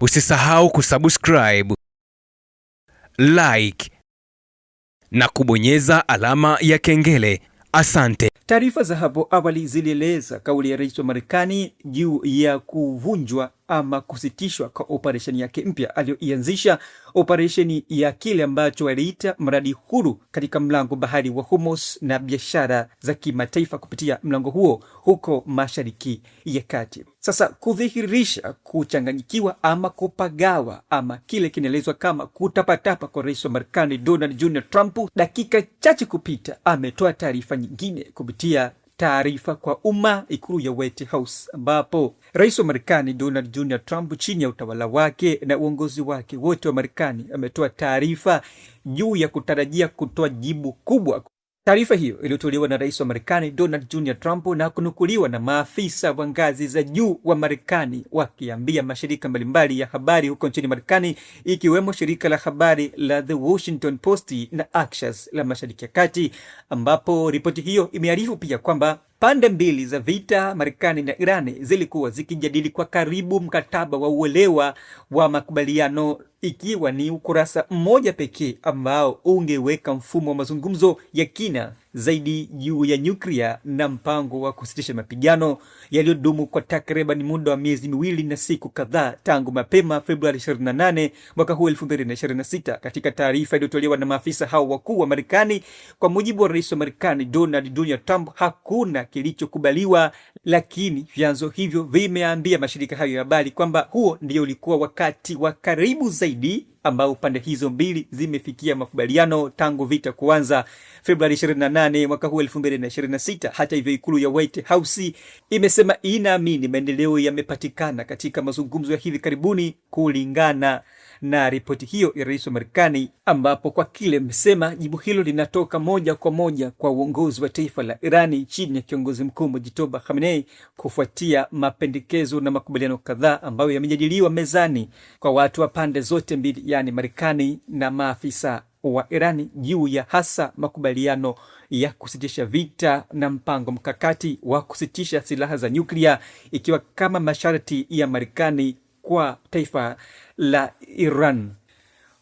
Usisahau kusubscribe, like na kubonyeza alama ya kengele. Asante. Taarifa za hapo awali zilieleza kauli ya rais wa Marekani juu ya kuvunjwa ama kusitishwa kwa operesheni yake mpya aliyoianzisha, operesheni ya kile ambacho waliita mradi huru katika mlango bahari wa Hormuz na biashara za kimataifa kupitia mlango huo huko Mashariki ya Kati. Sasa kudhihirisha kuchanganyikiwa ama kupagawa ama kile kinaelezwa kama kutapatapa kwa rais wa Marekani Donald Jr. Trump, dakika chache kupita ametoa taarifa nyingine kupitia taarifa kwa umma ikulu ya White House, ambapo rais wa Marekani Donald Jr. Trump chini ya utawala wake na uongozi wake wote wa Marekani ametoa taarifa juu ya kutarajia kutoa jibu kubwa. Taarifa hiyo iliyotolewa na rais wa Marekani Donald Jr. Trump na kunukuliwa na maafisa wa ngazi za juu wa Marekani wakiambia mashirika mbalimbali ya habari huko nchini Marekani, ikiwemo shirika la habari la The Washington Post na Axios la Mashariki ya Kati, ambapo ripoti hiyo imearifu pia kwamba pande mbili za vita, Marekani na Irani, zilikuwa zikijadili kwa karibu mkataba wa uelewa wa makubaliano, ikiwa ni ukurasa mmoja pekee ambao ungeweka mfumo wa mazungumzo ya kina zaidi juu ya nyuklia na mpango wa kusitisha mapigano yaliyodumu kwa takriban muda wa miezi miwili na siku kadhaa tangu mapema Februari 28 mwaka huu 2026. Katika taarifa iliyotolewa na maafisa hao wakuu wa Marekani, kwa mujibu wa rais wa Marekani Donald Jr. Trump, hakuna kilichokubaliwa, lakini vyanzo hivyo vimeambia mashirika hayo ya habari kwamba huo ndio ulikuwa wakati wa karibu zaidi ambao pande hizo mbili zimefikia makubaliano tangu vita kuanza Februari 28 mwaka huu 2026. Hata hivyo, ikulu ya White House imesema inaamini maendeleo yamepatikana katika mazungumzo ya hivi karibuni kulingana na ripoti hiyo ya rais wa Marekani, ambapo kwa kile msema jibu hilo linatoka moja kwa moja kwa uongozi wa taifa la Irani chini ya kiongozi mkuu Mojtaba Khamenei, kufuatia mapendekezo na makubaliano kadhaa ambayo yamejadiliwa mezani kwa watu wa pande zote mbili, yani Marekani na maafisa wa Irani, juu ya hasa makubaliano ya kusitisha vita na mpango mkakati wa kusitisha silaha za nyuklia, ikiwa kama masharti ya Marekani kwa taifa la Iran.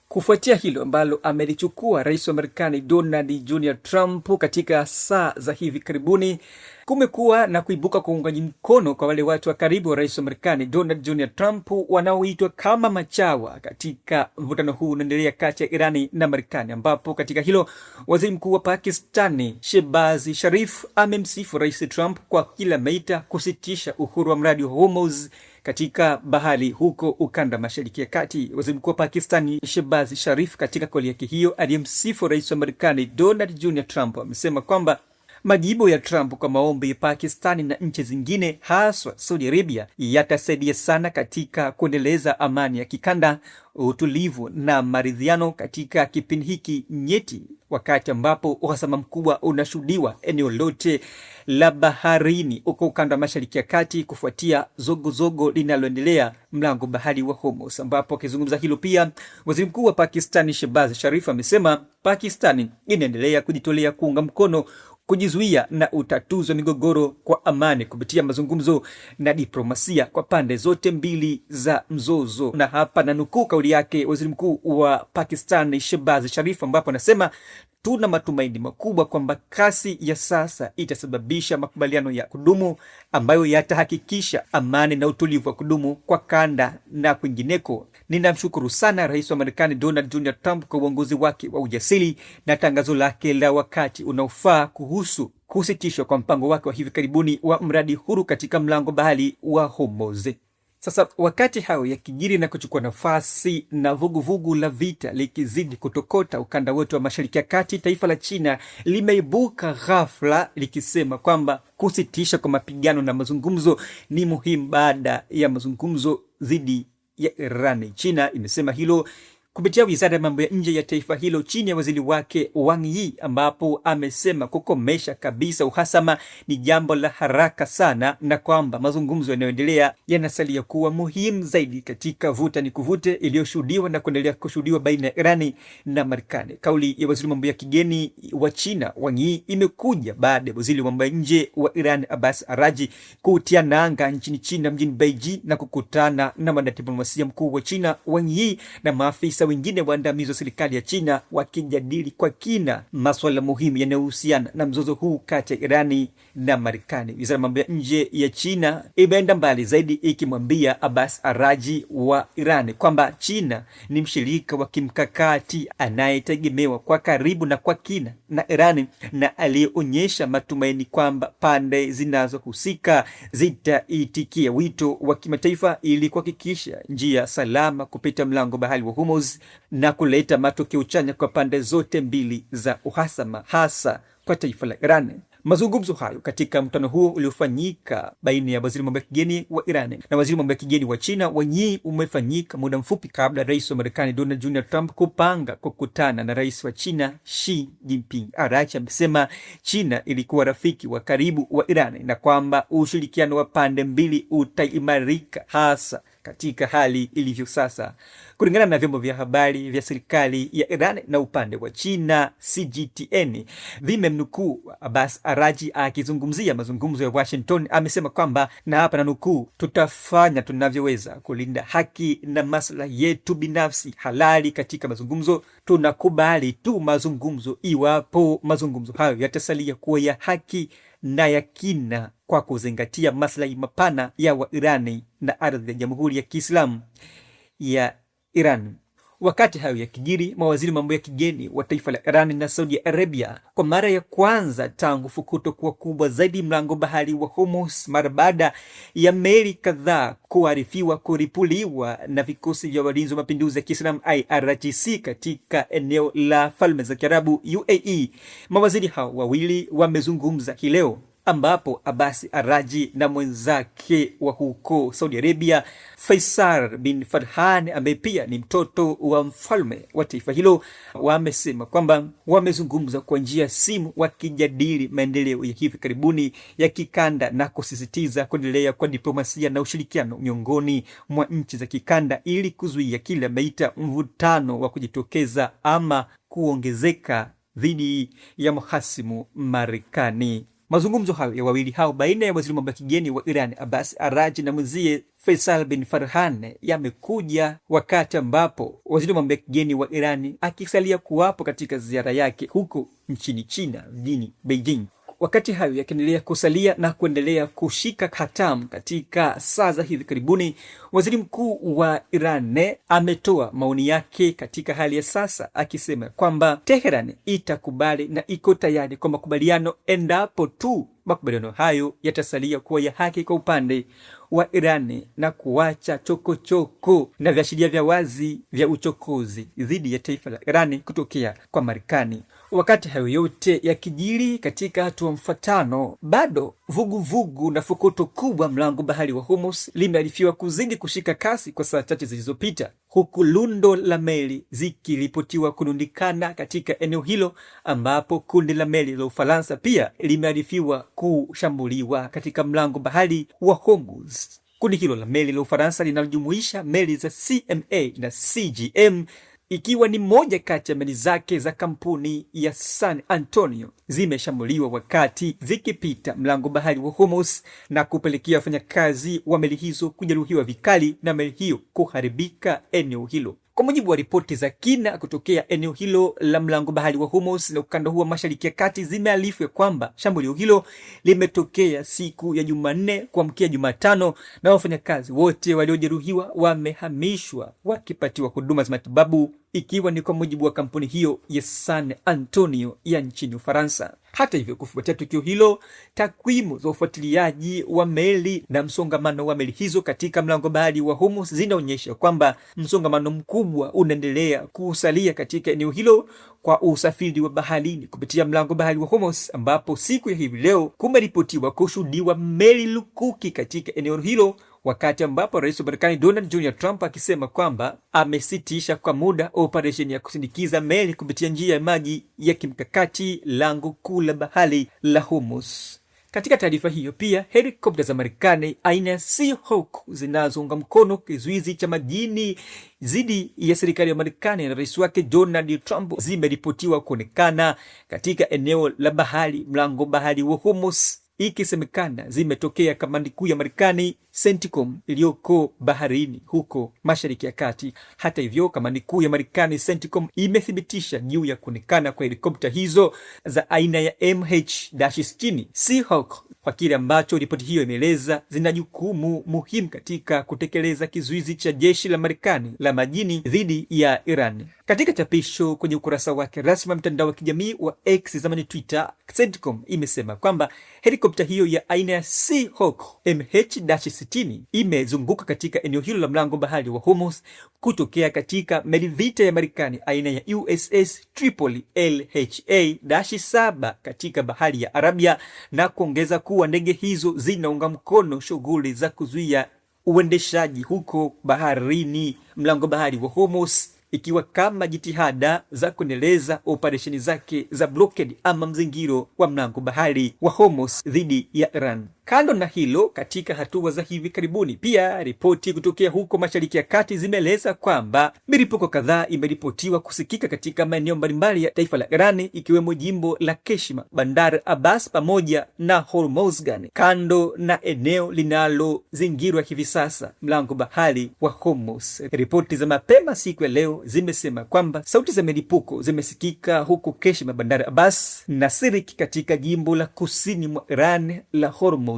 Kufuatia hilo ambalo amelichukua rais wa Marekani Donald Jr. Trump katika saa za hivi karibuni, kumekuwa na kuibuka kwa uungaji mkono kwa wale watu wa karibu wa rais wa Marekani Donald Jr. Trump wanaoitwa kama machawa katika mvutano huu unaendelea kati ya Irani na Marekani, ambapo katika hilo waziri mkuu wa Pakistani Shehbaz Sharif amemsifu rais Trump kwa kila ameita kusitisha uhuru wa mradi wa Hormuz katika bahari huko ukanda Mashariki ya Kati. Waziri mkuu wa Pakistani Shehbaz Sharif katika kauli yake hiyo aliyemsifu rais wa Marekani Donald Jr. Trump amesema kwamba majibu ya Trump kwa maombi ya Pakistani na nchi zingine haswa Saudi Arabia yatasaidia sana katika kuendeleza amani ya kikanda, utulivu na maridhiano katika kipindi hiki nyeti, wakati ambapo uhasama mkubwa unashuhudiwa eneo lote la baharini uko ukanda wa Mashariki ya Kati kufuatia zogo linaloendelea mlango bahari wa Hormuz. Ambapo akizungumza hilo pia, waziri mkuu wa Pakistani Shehbaz Sharif amesema Pakistani inaendelea kujitolea kuunga mkono kujizuia na utatuzi wa migogoro kwa amani kupitia mazungumzo na diplomasia kwa pande zote mbili za mzozo. Na hapa na nukuu kauli yake waziri mkuu wa Pakistan Shehbaz Sharif, ambapo anasema tuna matumaini makubwa kwamba kasi ya sasa itasababisha makubaliano ya kudumu ambayo yatahakikisha amani na utulivu wa kudumu kwa kanda na kwingineko. Ninamshukuru sana rais wa Marekani Donald Jr. Trump kwa uongozi wake wa ujasiri na tangazo lake la wakati unaofaa kuhusu kusitishwa kwa mpango wake wa hivi karibuni wa mradi huru katika mlango bahari wa Hormuz. Sasa wakati hayo yakijiri na kuchukua nafasi na vuguvugu la vita likizidi kutokota ukanda wote wa Mashariki ya Kati, taifa la China limeibuka ghafla likisema kwamba kusitisha kwa mapigano na mazungumzo ni muhimu baada ya mazungumzo dhidi ya Irani. China imesema hilo kupitia wizara ya mambo ya nje ya taifa hilo chini ya waziri wake Wang Yi, ambapo amesema kukomesha kabisa uhasama ni jambo la haraka sana na kwamba mazungumzo yanayoendelea yanasalia kuwa muhimu zaidi katika vuta ni kuvute iliyoshuhudiwa na kuendelea kushuhudiwa baina ya Irani na Marekani. Kauli ya waziri wa mambo ya kigeni wa China Wang Yi imekuja baada ya waziri wa mambo ya nje wa Iran Abbas Araghchi kutia nanga nchini China mjini Beijing na kukutana na mwanadiplomasia mkuu wa China Wang Yi na maafisa wengine waandamizi wa serikali ya China wakijadili kwa kina masuala muhimu yanayohusiana na mzozo huu kati ya Irani na Marekani. Wizara ya mambo ya nje ya China imeenda mbali zaidi ikimwambia Abbas Araghchi wa Iran kwamba China ni mshirika wa kimkakati anayetegemewa kwa karibu na kwa kina na Irani na aliyeonyesha matumaini kwamba pande zinazohusika zitaitikia wito wa kimataifa ili kuhakikisha njia salama kupita mlango bahari wa Hormuz na kuleta matokeo chanya kwa pande zote mbili za uhasama, hasa kwa taifa la Iran. Mazungumzo hayo katika mkutano huo uliofanyika baina ya waziri mambo ya kigeni wa Iran na waziri mambo ya kigeni wa China Wang Yi umefanyika muda mfupi kabla rais wa Marekani Donald Jr. Trump kupanga kukutana na rais wa China Xi Jinping. Araghchi amesema China ilikuwa rafiki wa karibu wa Iran na kwamba ushirikiano wa pande mbili utaimarika hasa katika hali ilivyo sasa. Kulingana na vyombo vya habari vya serikali ya Iran na upande wa China CGTN vimemnukuu Abbas Araghchi akizungumzia mazungumzo ya Washington, amesema kwamba, na hapa na nukuu, tutafanya tunavyoweza kulinda haki na maslahi yetu binafsi halali katika mazungumzo. Tunakubali tu mazungumzo iwapo mazungumzo hayo yatasalia kuwa ya haki na ya kina kwa kuzingatia maslahi mapana ya Wairani na ardhi ya Jamhuri ya Kiislamu ya Iran. Wakati hayo yakijiri, mawaziri mambo ya kigeni wa taifa la Iran na Saudi Arabia kwa mara ya kwanza tangu fukuto kuwa kubwa zaidi mlango bahari wa Hormuz mara baada ya meli kadhaa kuarifiwa kuripuliwa na vikosi vya walinzi wa mapinduzi ya Kiislamu IRGC katika eneo la Falme za Kiarabu UAE. Mawaziri hao wawili wamezungumza hii leo, ambapo Abbas Araghchi na mwenzake wa huko Saudi Arabia Faisal bin Farhan ambaye pia ni mtoto wa mfalme wa taifa hilo wamesema kwamba wamezungumza kwa njia ya simu wakijadili maendeleo ya hivi karibuni ya kikanda na kusisitiza kuendelea kwa diplomasia na ushirikiano miongoni mwa nchi za kikanda ili kuzuia kile ameita mvutano wa kujitokeza ama kuongezeka dhidi ya mhasimu Marekani. Mazungumzo hayo ya wawili hao baina ya waziri mambo ya kigeni wa Iran Abbas Araghchi na mwenzie Faisal bin Farhan yamekuja wakati ambapo waziri mambo ya kigeni wa Iran akisalia kuwapo katika ziara yake huko nchini China mjini Beijing. Wakati hayo yakiendelea kusalia na kuendelea kushika hatamu katika saa za hivi karibuni, waziri mkuu wa Iran ametoa maoni yake katika hali ya sasa akisema kwamba Tehran itakubali na iko tayari kwa makubaliano endapo tu makubaliano hayo yatasalia kuwa ya haki kwa upande wa Iran na kuacha chokochoko na viashiria vya wazi vya uchokozi dhidi ya taifa la Iran kutokea kwa Marekani. Wakati hayo yote yakijiri katika hatua mfatano, bado vuguvugu na fukuto kubwa mlango bahari wa Hormuz limearifiwa kuzidi kushika kasi kwa saa chache zilizopita, huku lundo la meli zikiripotiwa kurundikana katika eneo hilo, ambapo kundi la meli la Ufaransa pia limearifiwa kushambuliwa katika mlango bahari wa Hormuz. Kundi hilo la meli la Ufaransa linalojumuisha meli za CMA na CGM ikiwa ni moja kati ya meli zake za kampuni ya San Antonio zimeshambuliwa wakati zikipita mlango bahari wa Hormuz na kupelekea wafanyakazi wa meli hizo kujeruhiwa vikali na meli hiyo kuharibika eneo hilo. Kwa mujibu wa ripoti za kina kutokea eneo hilo la mlango bahari wa Hormuz na ukanda huo Mashariki ya Kati zimearifu kwamba shambulio hilo limetokea siku ya Jumanne kuamkia Jumatano na wafanyakazi wote waliojeruhiwa wamehamishwa wakipatiwa huduma za matibabu, ikiwa ni kwa mujibu wa kampuni hiyo ya San Antonio ya nchini Ufaransa. Hata hivyo, kufuatia tukio hilo, takwimu za ufuatiliaji wa meli na msongamano wa meli hizo katika mlango bahari wa Hormuz zinaonyesha kwamba msongamano mkubwa unaendelea kusalia katika eneo hilo kwa usafiri wa baharini kupitia mlango bahari wa Hormuz, ambapo siku ya hivi leo kumeripotiwa kushuhudiwa meli lukuki katika eneo hilo, wakati ambapo rais wa Marekani Donald Jr. Trump akisema kwamba amesitisha kwa muda operesheni ya kusindikiza meli kupitia njia ya maji ya kimkakati lango kuu la bahari la Hormuz. Katika taarifa hiyo pia, helikopta za Marekani aina ya Seahawk zinazounga mkono kizuizi cha majini dhidi ya serikali ya Marekani na rais wake Donald Trump zimeripotiwa kuonekana katika eneo la bahari mlango bahari wa Hormuz, ikisemekana zimetokea kamandi kuu ya Marekani CENTCOM iliyoko baharini huko Mashariki ya Kati. Hata hivyo, kamandi kuu ya Marekani CENTCOM imethibitisha juu ya kuonekana kwa helikopta hizo za aina ya MH-60 Seahawk, kwa kile ambacho ripoti hiyo imeeleza zina jukumu muhimu katika kutekeleza kizuizi cha jeshi la Marekani la majini dhidi ya Iran. Katika chapisho kwenye ukurasa wake rasmi wa mtandao wa kijamii wa X zamani Twitter, CENTCOM imesema kwamba helikopta hiyo ya aina ya Seahawk MH-60 imezunguka katika eneo hilo la mlango bahari wa Hormuz kutokea katika meli vita ya Marekani aina ya USS Tripoli LHA-7 katika bahari ya Arabia, na kuongeza kuwa ndege hizo zinaunga mkono shughuli za kuzuia uendeshaji huko baharini mlango bahari wa Hormuz, ikiwa kama jitihada za kuendeleza operesheni zake za blockade ama mzingiro wa mlango bahari wa Hormuz dhidi ya Iran. Kando na hilo, katika hatua za hivi karibuni pia ripoti kutokea huko Mashariki ya Kati zimeeleza kwamba milipuko kadhaa imeripotiwa kusikika katika maeneo mbalimbali ya taifa la Iran, ikiwemo jimbo la Keshima, Bandar Abbas pamoja na Hormozgan, kando na eneo linalozingirwa hivi sasa mlango bahari wa Hormuz. Ripoti za mapema siku ya leo zimesema kwamba sauti za milipuko zimesikika huko Keshima, Bandar Abbas na Sirik katika jimbo la kusini mwa Iran la Hormuz.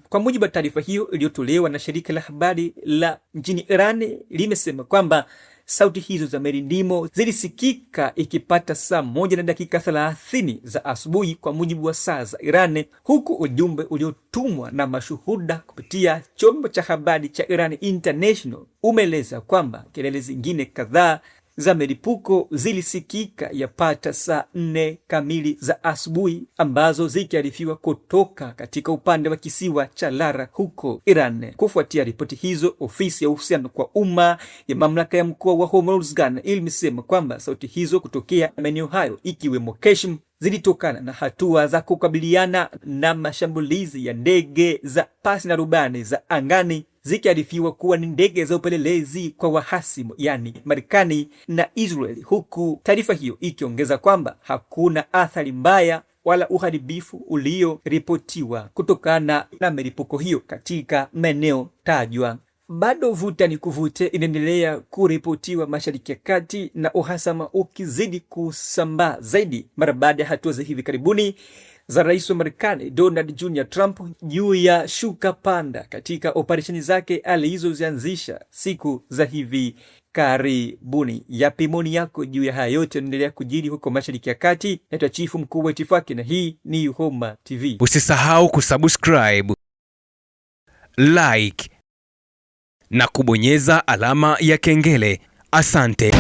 Kwa mujibu wa taarifa hiyo iliyotolewa na shirika la habari la nchini Iran, limesema kwamba sauti hizo za merindimo zilisikika ikipata saa 1:30 za asubuhi kwa mujibu wa saa za Iran, huku ujumbe uliotumwa na mashuhuda kupitia chombo cha habari cha Iran International umeeleza kwamba kelele zingine kadhaa za milipuko zilisikika yapata saa 4 kamili za asubuhi, ambazo zikiarifiwa kutoka katika upande wa kisiwa cha Lara huko Iran. Kufuatia ripoti hizo, ofisi ya uhusiano kwa umma ya mamlaka ya mkoa wa Hormozgan ilimesema kwamba sauti hizo kutokea maeneo hayo ikiwemo Keshim zilitokana na hatua za kukabiliana na mashambulizi ya ndege za pasi na rubani za angani, zikiarifiwa kuwa ni ndege za upelelezi kwa wahasimu yani Marekani na Israeli, huku taarifa hiyo ikiongeza kwamba hakuna athari mbaya wala uharibifu ulioripotiwa kutokana na milipuko hiyo katika maeneo tajwa. Bado vuta ni kuvute inaendelea kuripotiwa Mashariki ya Kati, na uhasama ukizidi kusambaa zaidi mara baada ya hatua za hivi karibuni za rais wa Marekani Donald Jr. Trump juu ya shuka panda katika operesheni zake alizozianzisha siku za hivi karibuni. Yapi maoni yako juu ya haya yote yanaendelea kujiri huko Mashariki ya Kati? Naitwa Chifu Mkuu wa Itifaki na hii ni Uhoma TV. Usisahau kusubscribe, like na kubonyeza alama ya kengele. Asante.